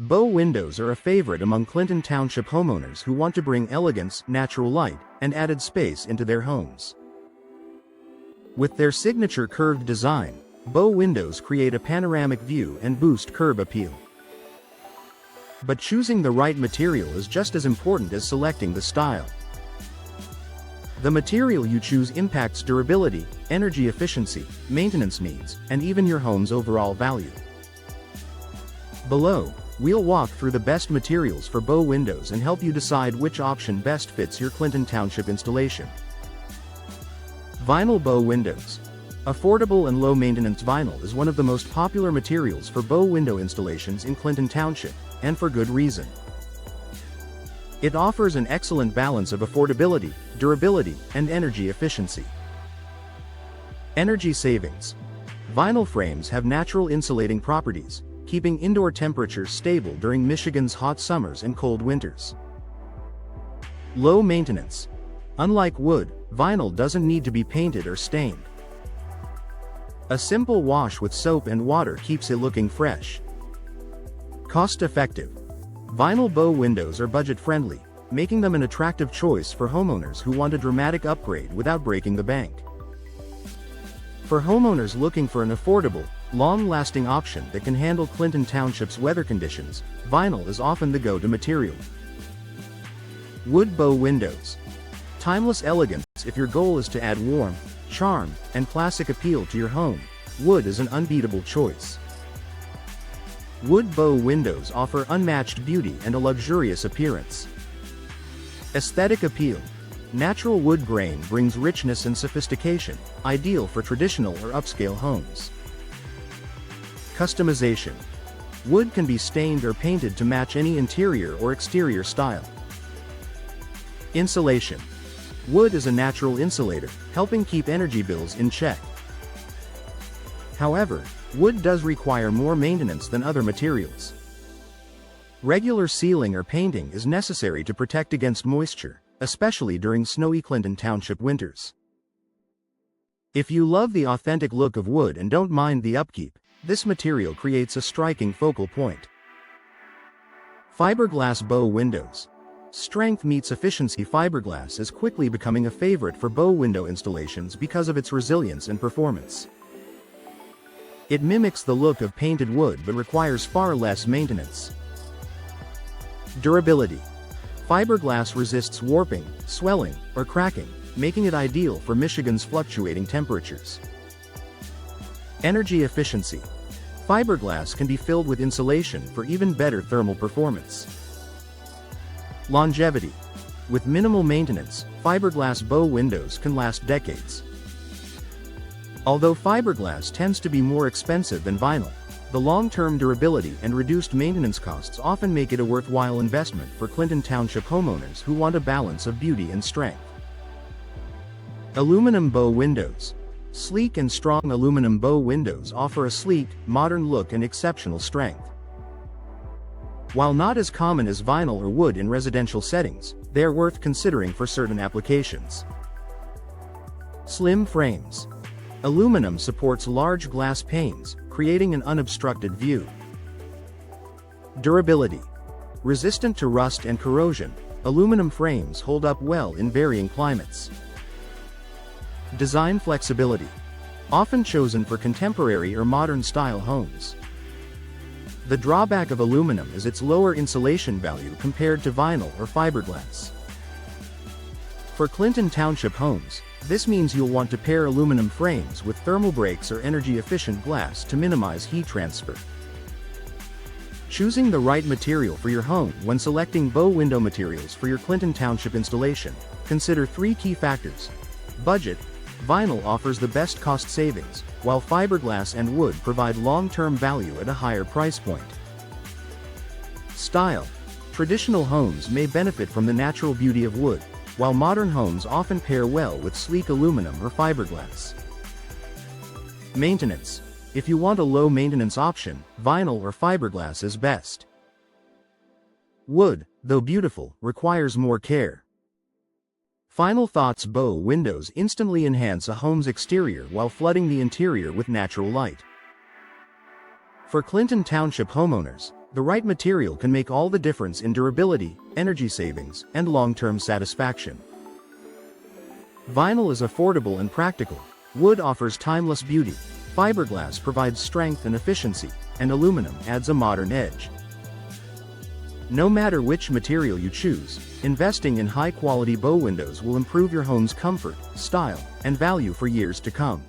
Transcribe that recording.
Bow windows are a favorite among Clinton Township homeowners who want to bring elegance, natural light, and added space into their homes. With their signature curved design, bow windows create a panoramic view and boost curb appeal. But choosing the right material is just as important as selecting the style. The material you choose impacts durability, energy efficiency, maintenance needs, and even your home's overall value. Below, we'll walk through the best materials for bow windows and help you decide which option best fits your Clinton Township installation. Vinyl bow windows. Affordable and low-maintenance vinyl is one of the most popular materials for bow window installations in Clinton Township, and for good reason. It offers an excellent balance of affordability, durability, and energy efficiency. Energy savings. Vinyl frames have natural insulating properties, keeping indoor temperatures stable during Michigan's hot summers and cold winters. Low maintenance. Unlike wood, vinyl doesn't need to be painted or stained. A simple wash with soap and water keeps it looking fresh. Cost-effective. Vinyl bow windows are budget-friendly, making them an attractive choice for homeowners who want a dramatic upgrade without breaking the bank. For homeowners looking for an affordable, long-lasting option that can handle Clinton Township's weather conditions, vinyl is often the go-to material. Wood bow windows. Timeless elegance. If your goal is to add warmth, charm, and classic appeal to your home, wood is an unbeatable choice. Wood bow windows offer unmatched beauty and a luxurious appearance. Aesthetic appeal. Natural wood grain brings richness and sophistication, ideal for traditional or upscale homes. Customization. Wood can be stained or painted to match any interior or exterior style. Insulation. Wood is a natural insulator, helping keep energy bills in check. However, wood does require more maintenance than other materials. Regular sealing or painting is necessary to protect against moisture, especially during snowy Clinton Township winters. If you love the authentic look of wood and don't mind the upkeep, this material creates a striking focal point. Fiberglass bow windows. Strength meets efficiency. Fiberglass is quickly becoming a favorite for bow window installations because of its resilience and performance. It mimics the look of painted wood but requires far less maintenance. Durability. Fiberglass resists warping, swelling, or cracking, making it ideal for Michigan's fluctuating temperatures. Energy efficiency. Fiberglass can be filled with insulation for even better thermal performance. Longevity. With minimal maintenance, fiberglass bow windows can last decades. Although fiberglass tends to be more expensive than vinyl, the long-term durability and reduced maintenance costs often make it a worthwhile investment for Clinton Township homeowners who want a balance of beauty and strength. Aluminum bow windows. Sleek and strong aluminum bow windows offer a sleek, modern look and exceptional strength. While not as common as vinyl or wood in residential settings, they are worth considering for certain applications. Slim frames. Aluminum supports large glass panes, creating an unobstructed view. Durability. Resistant to rust and corrosion, aluminum frames hold up well in varying climates. Design flexibility. Often chosen for contemporary or modern-style homes. The drawback of aluminum is its lower insulation value compared to vinyl or fiberglass. For Clinton Township homes, this means you'll want to pair aluminum frames with thermal breaks or energy-efficient glass to minimize heat transfer. Choosing the right material for your home. When selecting bow window materials for your Clinton Township installation, consider three key factors. Budget. Vinyl offers the best cost savings, while fiberglass and wood provide long-term value at a higher price point. Style. Traditional homes may benefit from the natural beauty of wood, while modern homes often pair well with sleek aluminum or fiberglass. Maintenance. If you want a low-maintenance option, vinyl or fiberglass is best. Wood, though beautiful, requires more care. Final thoughts. Bow windows instantly enhance a home's exterior while flooding the interior with natural light. For Clinton Township homeowners, The right material can make all the difference in durability, energy savings, and long-term satisfaction. Vinyl is affordable and practical. Wood offers timeless beauty. Fiberglass provides strength and efficiency, and aluminum adds a modern edge. No matter which material you choose, investing in high-quality bow windows will improve your home's comfort, style, and value for years to come.